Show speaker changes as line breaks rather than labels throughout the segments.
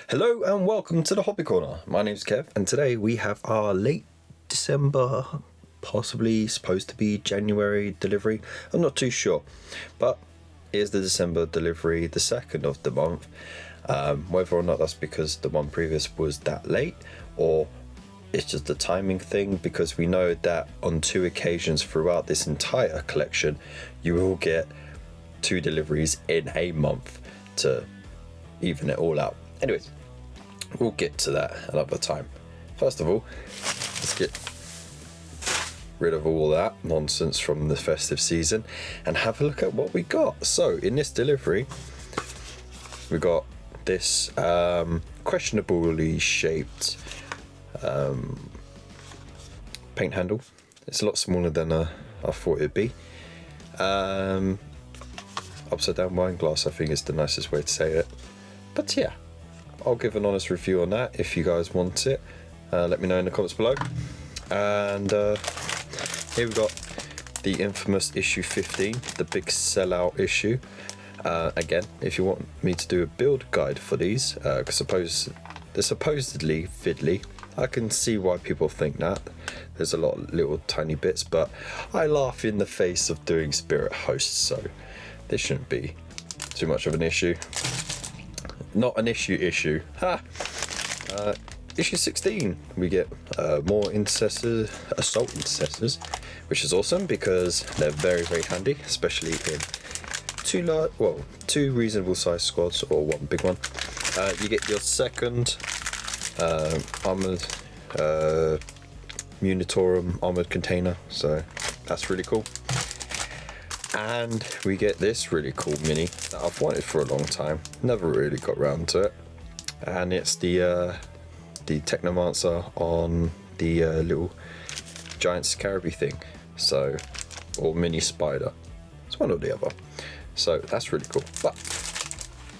Hello and welcome to the Hobby Corner. My name's Kev and today we have our late December, possibly supposed to be January delivery. I'm not too sure, but here's the December delivery, the 2nd of the month. Whether or not that's because the one previous was that late or it's just a timing thing, because we know that on 2 occasions throughout this entire collection you will get 2 deliveries in a month to even it all out. Anyways, we'll get to that another time. First of all, let's get rid of all that nonsense from the festive season and have a look at what we got. So in this delivery, we got this questionably shaped paint handle. It's a lot smaller than I thought it'd be. Upside down wine glass, I think is the nicest way to say it. But yeah, I'll give an honest review on that if you guys want it. Let me know in the comments below. And here we've got the infamous issue 15, the big sellout issue. Again, if you want me to do a build guide for these, because they're supposedly fiddly, I can see why people think that. There's a lot of little tiny bits, but I laugh in the face of doing Spirit Hosts, so this shouldn't be too much of an issue. Not an issue. Ha! Issue 16, we get more assault intercessors, which is awesome because they're very, very handy, especially in 2 reasonable sized squads or 1 big one. You get your second armored Munitorum armored container, so that's really cool. And we get this really cool mini that I've wanted for a long time, never really got around to it, and it's the Technomancer on the little giant scarabee thing, so, or mini spider, it's one or the other, so that's really cool. But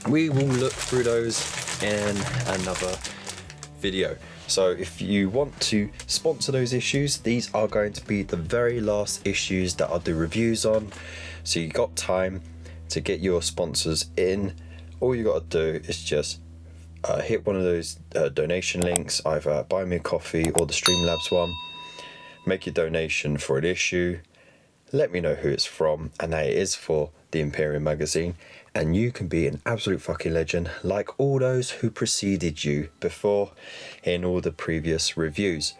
we will look through those in another video. So if you want to sponsor those issues, these are going to be the very last issues that I'll do reviews on. So you got time to get your sponsors in. All you got to do is just hit one of those donation links, either Buy Me a Coffee or the Streamlabs one. Make your donation for an issue. Let me know who it's from, and that it is for the Imperium magazine, and you can be an absolute fucking legend like all those who preceded you before in all the previous reviews.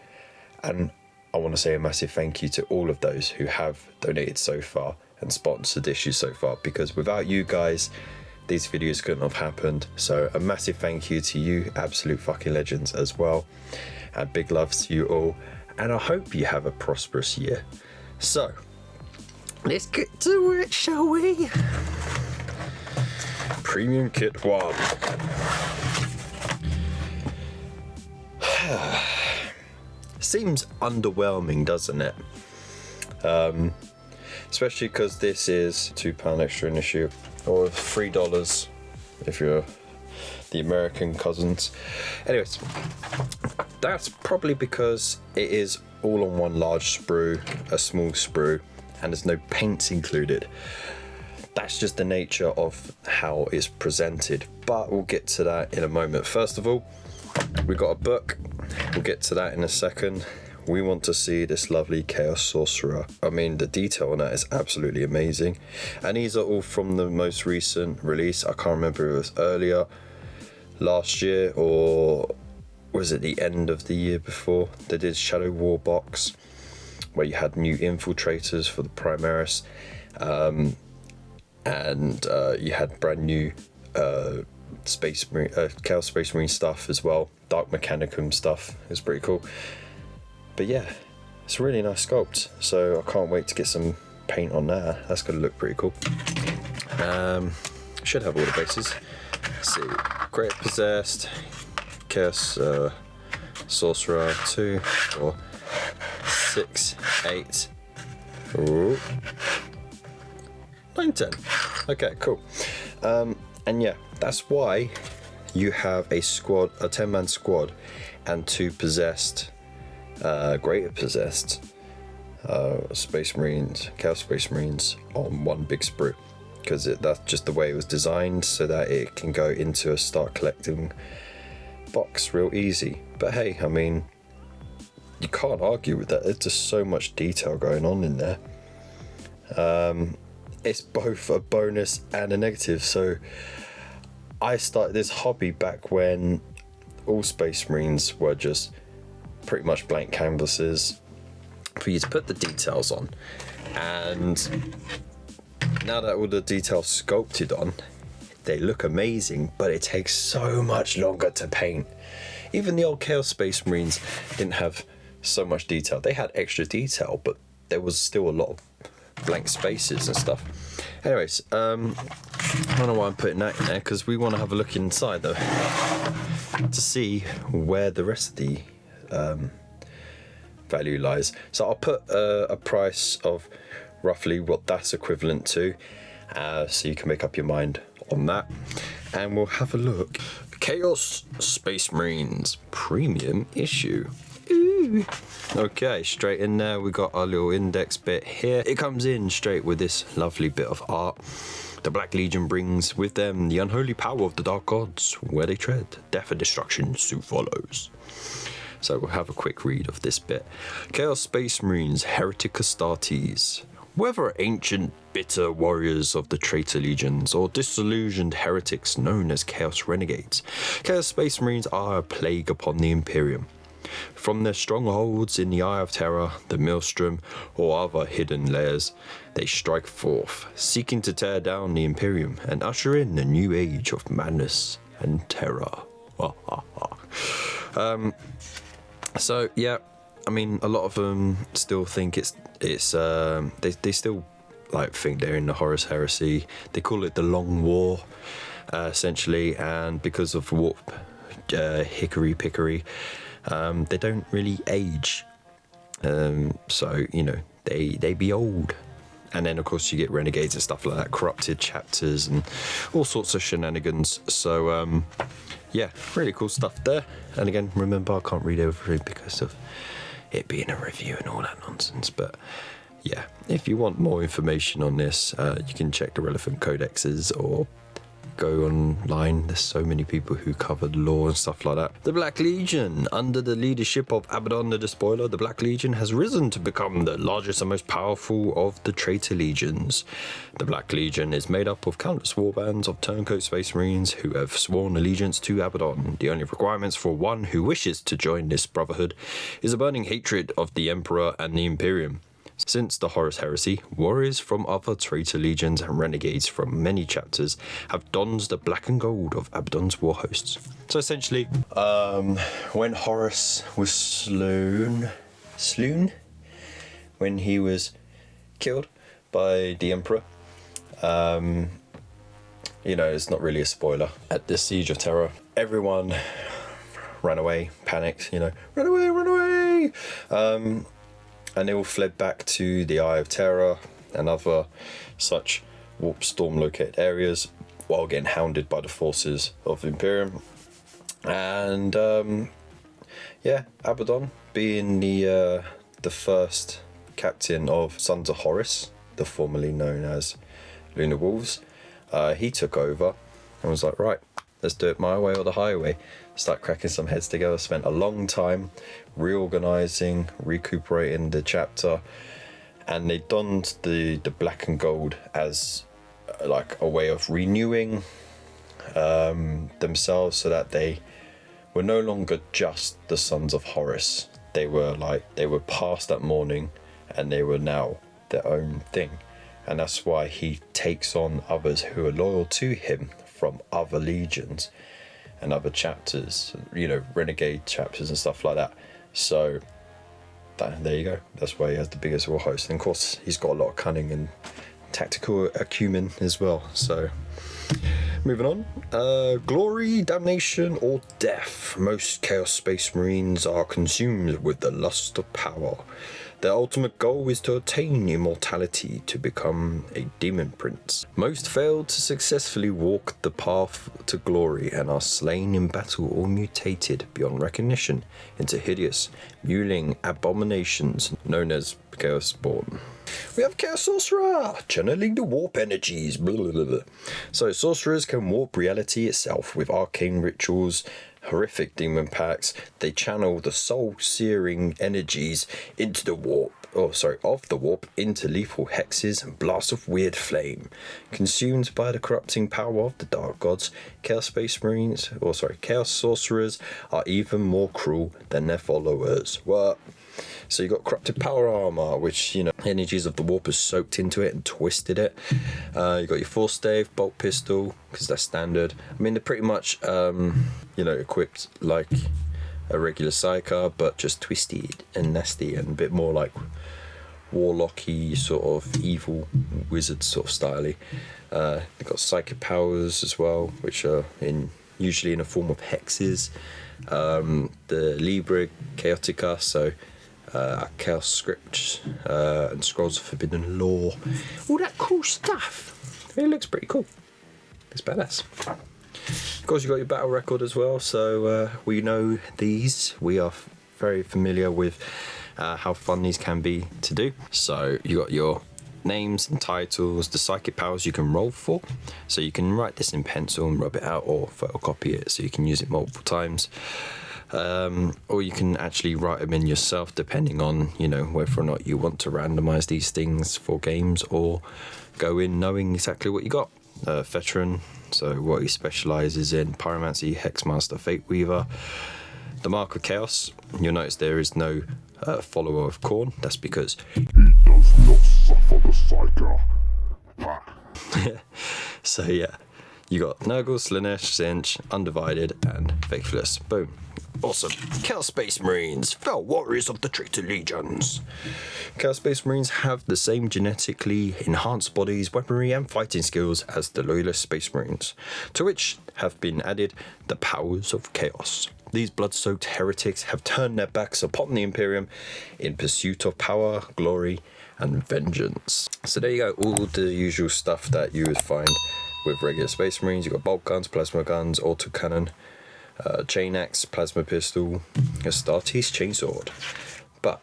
And I want to say a massive thank you to all of those who have donated so far and sponsored issues so far, because without you guys these videos couldn't have happened. So a massive thank you to you absolute fucking legends as well, and big loves to you all, and I hope you have a prosperous year. So let's get to it, shall we? Premium Kit 1. Seems underwhelming, doesn't it? Especially because this is £2 extra an issue, or $3 if you're the American cousins. Anyways, that's probably because it is all on one large sprue, a small sprue, and there's no paints included. That's just the nature of how it's presented, but we'll get to that in a moment. First of all, we got a book. We'll get to that in a second. We want to see this lovely Chaos Sorcerer. I mean, the detail on that is absolutely amazing, and these are all from the most recent release. I can't remember if it was earlier last year or was it the end of the year before. They did Shadow War box where you had new infiltrators for the Primaris, and you had brand new Space Marine, Chaos Space Marine stuff as well. Dark Mechanicum stuff is pretty cool. But yeah, it's a really nice sculpt, so I can't wait to get some paint on that. That's going to look pretty cool. Should have all the bases. Let's see, Great Possessed, Chaos Sorcerer 2, 4, 6, 8, ooh, 9, 10. Okay, cool. And yeah, that's why you have a squad, a 10-man squad, and 2 possessed, greater possessed Space Marines, Chaos Space Marines on one big sprue, because that's just the way it was designed, so that it can go into a start collecting box real easy. But hey, I mean, you can't argue with that. There's just so much detail going on in there. It's both a bonus and a negative. So I started this hobby back when all Space Marines were just pretty much blank canvases for you to put the details on. And now that all the details sculpted on, they look amazing, but it takes so much longer to paint. Even the old Chaos Space Marines didn't have so much detail. They had extra detail, but there was still a lot of blank spaces and stuff. Anyways, I don't know why I'm putting that in there, because we want to have a look inside though, to see where the rest of the value lies. So I'll put a price of roughly what that's equivalent to, so you can make up your mind on that, and we'll have a look. Chaos Space Marines premium issue. Ooh. Okay, straight in there we got our little index bit here. It comes in straight with this lovely bit of art. The Black Legion brings with them the unholy power of the dark gods. Where they tread, death and destruction soon follows. So we'll have a quick read of this bit. Chaos Space Marines, Heretic Astartes. Whether ancient, bitter warriors of the traitor legions or disillusioned heretics known as Chaos Renegades, Chaos Space Marines are a plague upon the Imperium. From their strongholds in the Eye of Terror, the Maelstrom, or other hidden lairs, they strike forth, seeking to tear down the Imperium and usher in a new age of madness and terror. So yeah, I mean, a lot of them still think they still like think they're in the Horus Heresy. They call it the Long War, essentially, and because of warp hickory pickory, they don't really age. So you know, they be old. And then of course you get renegades and stuff like that, corrupted chapters and all sorts of shenanigans. So yeah, really cool stuff there. And again, remember, I can't read everything because of it being a review and all that nonsense. But yeah, if you want more information on this, you can check the relevant codexes or go online. There's so many people who covered lore and stuff like that. The Black Legion, under the leadership of Abaddon the Despoiler, the Black Legion has risen to become the largest and most powerful of the traitor legions. The Black Legion is made up of countless warbands of turncoat Space Marines who have sworn allegiance to Abaddon. The only requirements for one who wishes to join this brotherhood is a burning hatred of the Emperor and the Imperium. Since the Horus Heresy, warriors from other traitor legions and renegades from many chapters have donned the black and gold of Abaddon's war hosts. So essentially, when Horus was slain, when he was killed by the Emperor, you know, it's not really a spoiler. At the Siege of Terror, everyone ran away, panicked, you know, run away! And they all fled back to the Eye of Terror and other such warp storm located areas while getting hounded by the forces of Imperium. And yeah, Abaddon, being the first captain of Sons of Horus, the formerly known as Lunar Wolves, he took over and was like, right, let's do it my way or the highway. Start cracking some heads together. Spent a long time reorganizing, recuperating the chapter, and they donned the black and gold as like a way of renewing themselves, so that they were no longer just the Sons of Horus. They were past that morning, and they were now their own thing. And that's why he takes on others who are loyal to him from other legions and other chapters, you know, renegade chapters and stuff like that. So there you go. That's why he has the biggest war host. And of course, he's got a lot of cunning and tactical acumen as well. So moving on. Glory, damnation, or death. Most Chaos Space Marines are consumed with the lust of power. Their ultimate goal is to attain immortality, to become a demon prince. Most fail to successfully walk the path to glory and are slain in battle or mutated beyond recognition into hideous, mewling abominations known as Chaos Spawn. We have Chaos Sorcerer, channeling the warp energies. Blah, blah, blah. So sorcerers can warp reality itself with arcane rituals horrific demon packs. They channel the soul-searing energies into the warp, of the warp into lethal hexes and blasts of weird flame. Consumed by the corrupting power of the dark gods, Chaos Sorcerers are even more cruel than their followers. What? So you got corrupted power armor, which, you know, energies of the warp has soaked into it and twisted it. You got your force stave, bolt pistol, because they're standard. I mean, they're pretty much, you know, equipped like a regular sidecar, but just twisted and nasty and a bit more like warlocky, sort of evil wizard sort of styley. They've got psychic powers as well, which are usually in a form of hexes. The Libra Chaotica, so Chaos Scripts and Scrolls of Forbidden Lore, all that cool stuff. It looks pretty cool. It's badass. Of course, you've got your battle record as well, so we know these. We are very familiar with how fun these can be to do. So you got your names and titles, the psychic powers you can roll for, so you can write this in pencil and rub it out or photocopy it so you can use it multiple times. Or you can actually write them in yourself, depending on, you know, whether or not you want to randomize these things for games or go in knowing exactly what you got. Veteran, so what he specializes in: Pyromancy, Hexmaster, Fate Weaver. The Mark of Chaos, you'll notice there is no follower of Khorne. That's because he does not suffer the Psyker. So yeah, you got Nurgle, Slanesh, Sinch, Undivided, and Faithless. Boom. Awesome. Chaos Space Marines, fell warriors of the Traitor Legions. Chaos Space Marines have the same genetically enhanced bodies, weaponry, and fighting skills as the Loyalist Space Marines, to which have been added the powers of chaos. These blood-soaked heretics have turned their backs upon the Imperium in pursuit of power, glory, and vengeance. So there you go, all the usual stuff that you would find with regular Space Marines. You've got bolt guns, plasma guns, autocannon, chain axe, plasma pistol, Astartes chainsword, but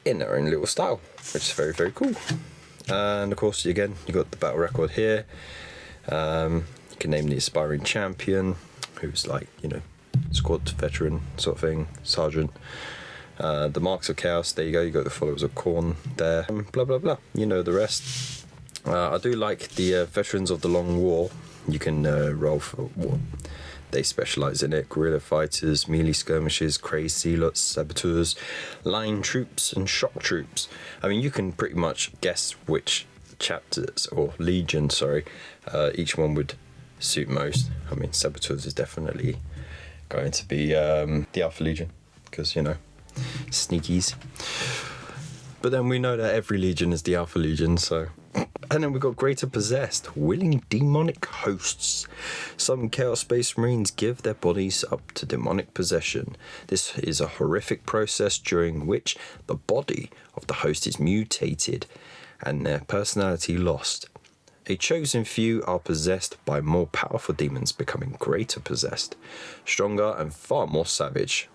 in their own little style, which is very, very cool. And of course, again, you got the battle record here. You can name the aspiring champion, who's like, you know, squad veteran sort of thing, sergeant. The Marks of Chaos, there you go, you got the followers of Khorne there, blah blah blah, you know the rest. I do like the veterans of the Long War. You can roll for what they specialize in: it: guerrilla fighters, melee skirmishers, crazed zealots, saboteurs, line troops, and shock troops. I mean, you can pretty much guess which chapters or legion, each one would suit most. I mean, saboteurs is definitely going to be the Alpha Legion, because, you know, sneakies. But then we know that every legion is the Alpha Legion, so. And then we've got Greater Possessed, willing demonic hosts. Some Chaos Space Marines give their bodies up to demonic possession. This is a horrific process during which the body of the host is mutated and their personality lost. A chosen few are possessed by more powerful demons, becoming Greater Possessed, stronger and far more savage.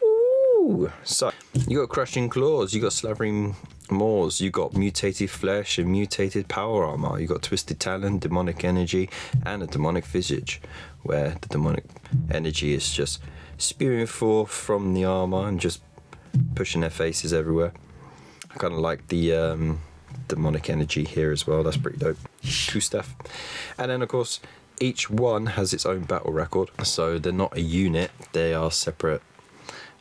Ooh. So, you got Crushing Claws, you got Slavering Maws, you got Mutated Flesh and Mutated Power Armor, you got Twisted Talon, Demonic Energy, and a Demonic Visage, where the demonic energy is just spewing forth from the armor and just pushing their faces everywhere. I kind of like the demonic energy here as well. That's pretty dope. Cool stuff. And then, of course, each one has its own battle record, so they're not a unit, they are separate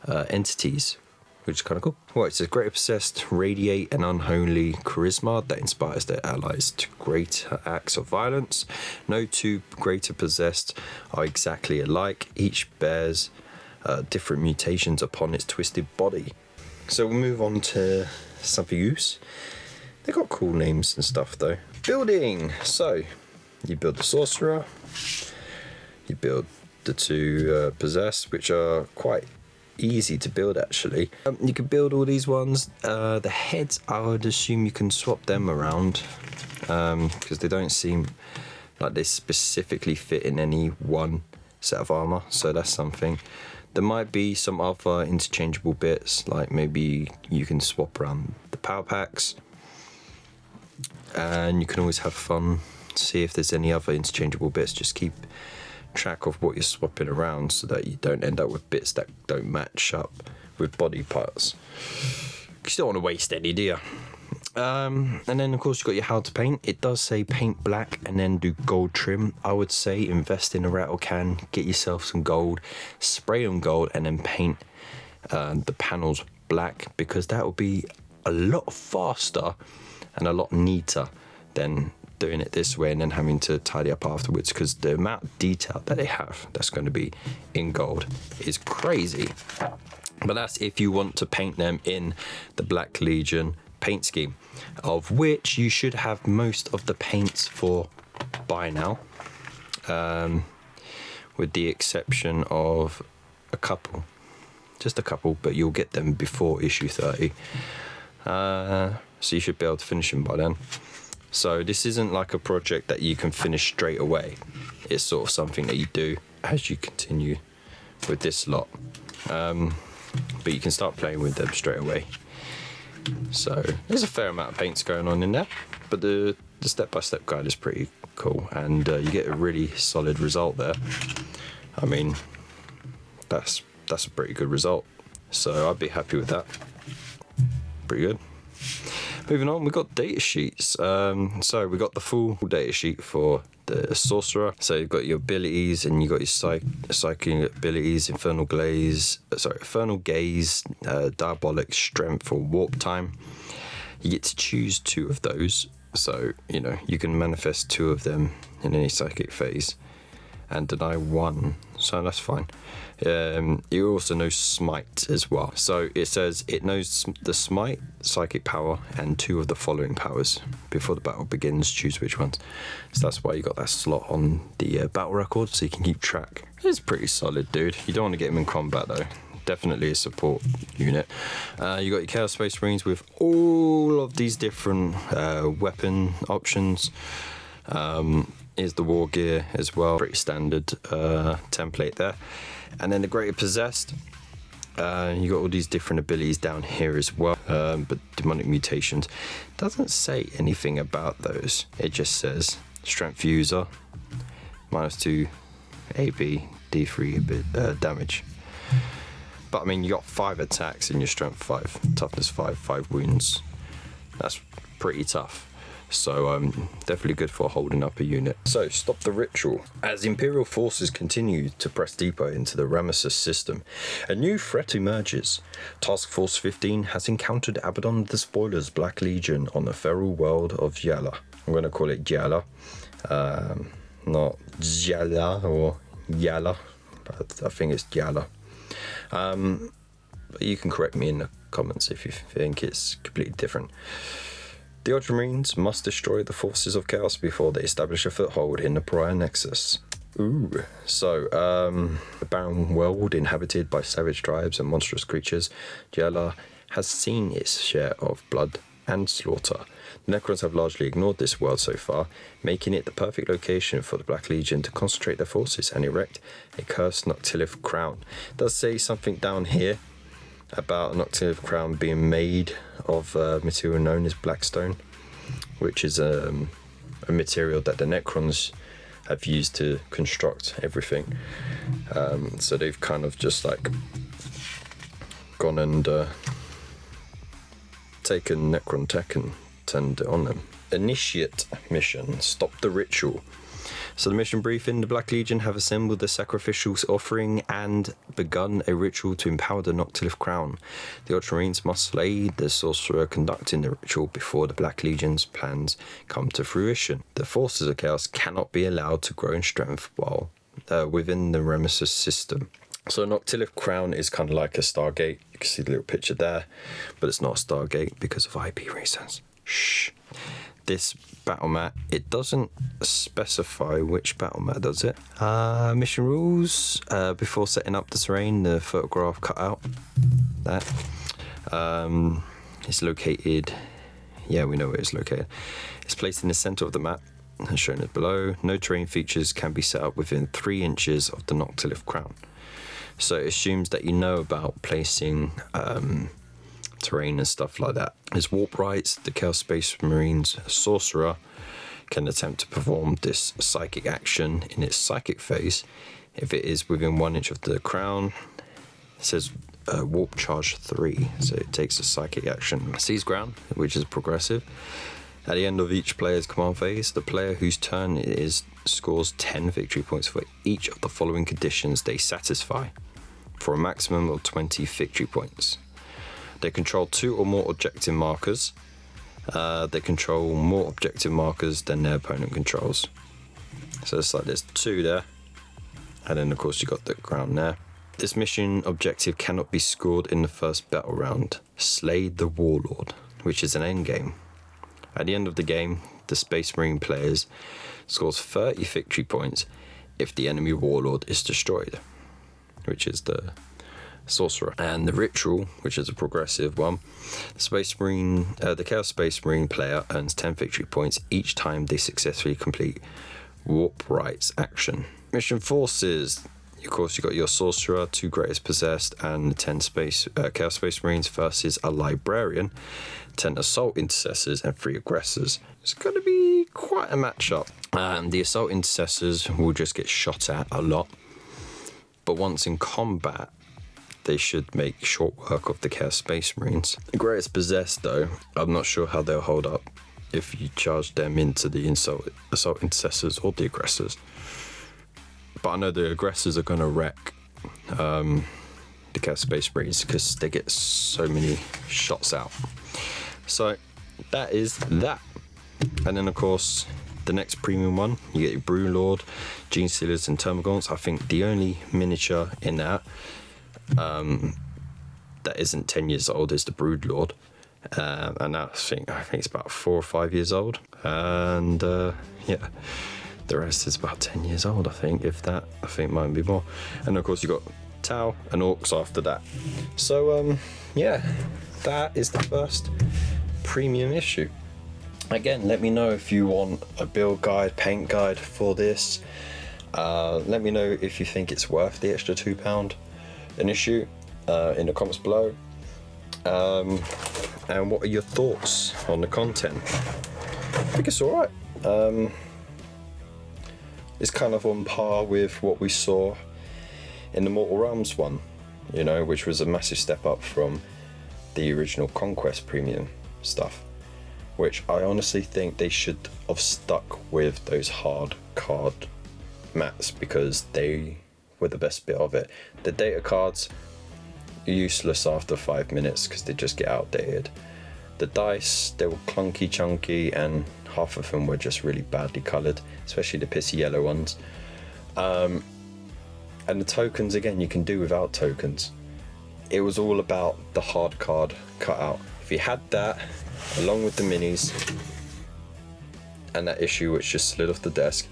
entities, which is kind of cool. Well, it says Greater Possessed radiate an unholy charisma that inspires their allies to great acts of violence. No two Greater Possessed are exactly alike. Each bears different mutations upon its twisted body. So we'll move on to something else. They got cool names and stuff though. Building. So you build the Sorcerer. You build the two Possessed, which are quite easy to build actually. You can build all these ones. The heads, I would assume you can swap them around because they don't seem like they specifically fit in any one set of armor, so that's something. There might be some other interchangeable bits, like maybe you can swap around the power packs, and you can always have fun, see if there's any other interchangeable bits. Just keep track of what you're swapping around so that you don't end up with bits that don't match up with body parts. You don't want to waste any, do you? And then of course you've got your how to paint. It does say paint black and then do gold trim. I would say invest in a rattle can, get yourself some gold, spray them gold, and then paint the panels black, because that will be a lot faster and a lot neater than doing it this way and then having to tidy up afterwards, because the amount of detail that they have that's going to be in gold is crazy. But that's if you want to paint them in the Black Legion paint scheme, of which you should have most of the paints for by now, with the exception of a couple, just a couple, but you'll get them before issue 30, so you should be able to finish them by then. So this isn't like a project that you can finish straight away. It's sort of something that you do as you continue with this lot, but you can start playing with them straight away. So there's a fair amount of paints going on in there, but the step-by-step guide is pretty cool, and you get a really solid result there. I mean, that's a pretty good result, so I'd be happy with that. Pretty good. Moving on, we've got data sheets. So we've got the full data sheet for the sorcerer. So you've got your abilities, and you've got your psychic abilities, infernal gaze, diabolic strength, or warp time. You get to choose 2 of those, so you know you can manifest 2 of them in any psychic phase and deny 1, so that's fine. You also know smite as well, so it says it knows the smite, psychic power, and 2 of the following powers. Before the battle begins, choose which ones. So that's why you got that slot on the battle record, so you can keep track. It's pretty solid, dude. You don't want to get him in combat though. Definitely a support unit. You got your Chaos Space Marines with all of these different weapon options. Is the war gear as well, pretty standard template there. And then the Greater Possessed, you got all these different abilities down here as well, but demonic mutations doesn't say anything about those. It just says strength user, -2 AP, D3 damage. But I mean, you got 5 attacks in your strength 5, toughness 5, 5 wounds. That's pretty tough. So definitely good for holding up a unit. So stop the ritual. As Imperial forces continue to press deeper into the Ramesses system, a new threat emerges. Task Force 15 has encountered Abaddon the Spoiler's Black Legion on the feral world of Yala. I'm going to call it Yala, not Yala or Yala, but I think it's Yala. But you can correct me in the comments if you think it's completely different. The Ultramarines must destroy the forces of chaos before they establish a foothold in the Pariah Nexus. Ooh. So, the barren world inhabited by savage tribes and monstrous creatures, Jala has seen its share of blood and slaughter. The Necrons have largely ignored this world so far, making it the perfect location for the Black Legion to concentrate their forces and erect a cursed noctilith crown. It does say something down here about a noctilith crown being made of material known as blackstone, which is a material that the Necrons have used to construct everything. So they've kind of just like gone and taken Necron tech and turned it on them. Initiate mission, stop the ritual. So the mission briefing: the Black Legion have assembled the sacrificial offering and begun a ritual to empower the Noctilith Crown. The Ultramarines must slay the sorcerer conducting the ritual before the Black Legion's plans come to fruition. The forces of chaos cannot be allowed to grow in strength while within the Ramesses system. So Noctilith Crown is kind of like a Stargate. You can see the little picture there, but it's not a Stargate because of IP reasons. Shh. This battle mat, it doesn't specify which battle mat does it. Mission rules, before setting up the terrain, the photograph cut out. That. It's located, yeah, we know where it's located. It's placed in the center of the map, as shown as below. No terrain features can be set up within 3 inches of the Noctilith Crown. So it assumes that you know about placing terrain and stuff like that. There's warp rights, the Chaos Space Marines sorcerer can attempt to perform this psychic action in its psychic phase if it is within 1 inch of the crown. It says warp charge 3, so it takes a psychic action. Seize ground, which is progressive. At the end of each player's command phase, the player whose turn it is scores 10 victory points for each of the following conditions they satisfy, for a maximum of 20 victory points. They control 2 or more objective markers. They control more objective markers than their opponent controls. So it's like there's 2 there, and then of course you got the ground there. This mission objective cannot be scored in the first battle round. Slay the Warlord, which is an endgame. At the end of the game, the Space Marine players scores 30 victory points if the enemy Warlord is destroyed, which is the Sorcerer. And the Ritual, which is a progressive one, the Chaos Space Marine player earns 10 victory points each time they successfully complete Warp Rites action. Mission Forces. Of course, you got your Sorcerer, 2 Greatest Possessed, and 10 Chaos Space Marines versus a Librarian, 10 Assault Intercessors, and 3 Aggressors. It's going to be quite a matchup. The Assault Intercessors will just get shot at a lot, but once in combat, they should make short work of the Chaos Space Marines. The Greatest Possessed, though, I'm not sure how they'll hold up if you charge them into the Assault Intercessors or the Aggressors. But I know the Aggressors are going to wreck the Chaos Space Marines because they get so many shots out. So that is that. And then of course the next premium one, you get your Brood Lord, Gene Stealers and Termagants. I think the only miniature in that that isn't 10 years old is the Brood Lord. And I think it's about 4 or 5 years old. And yeah. The rest is about 10 years old, I think, if that. I think it might be more. And of course you've got Tau and Orcs after that. So yeah, that is the first premium issue. Again, let me know if you want a build guide, paint guide for this. Let me know if you think it's worth the extra £2 an issue in the comments below. And what are your thoughts on the content? I think it's alright. It's kind of on par with what we saw in the Mortal Realms one, you know, which was a massive step up from the original Conquest premium stuff, which I honestly think they should have stuck with those hard card mats because they were the best bit of it. The data cards are useless after 5 minutes because they just get outdated. The dice, they were clunky, chunky, and half of them were just really badly coloured, especially the pissy yellow ones. And the tokens, again, you can do without tokens. It was all about the hard card cutout. If you had that, along with the minis, and that issue which just slid off the desk,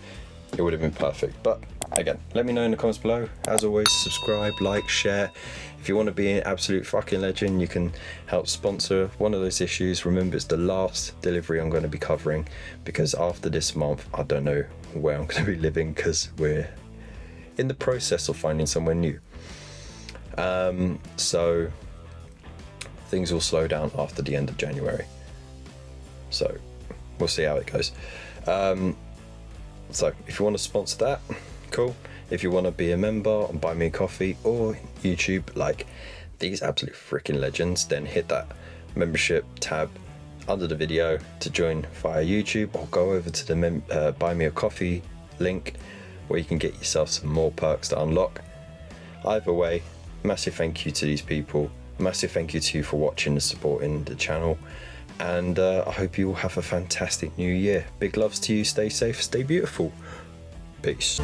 it would have been perfect. But again, let me know in the comments below. As always, subscribe, like, share. If you want to be an absolute fucking legend, you can help sponsor one of those issues. Remember, it's the last delivery I'm going to be covering because after this month, I don't know where I'm going to be living because we're in the process of finding somewhere new. So things will slow down after the end of January. So we'll see how it goes. So if you want to sponsor that, cool. If you want to be a member and buy me a coffee or YouTube like these absolute freaking legends, then hit that membership tab under the video to join via YouTube, or go over to the buy me a coffee link where you can get yourself some more perks to unlock. Either way, massive thank you to these people. Massive thank you to you for watching and supporting the channel. And I hope you all have a fantastic new year. Big loves to you. Stay safe, stay beautiful. Peace.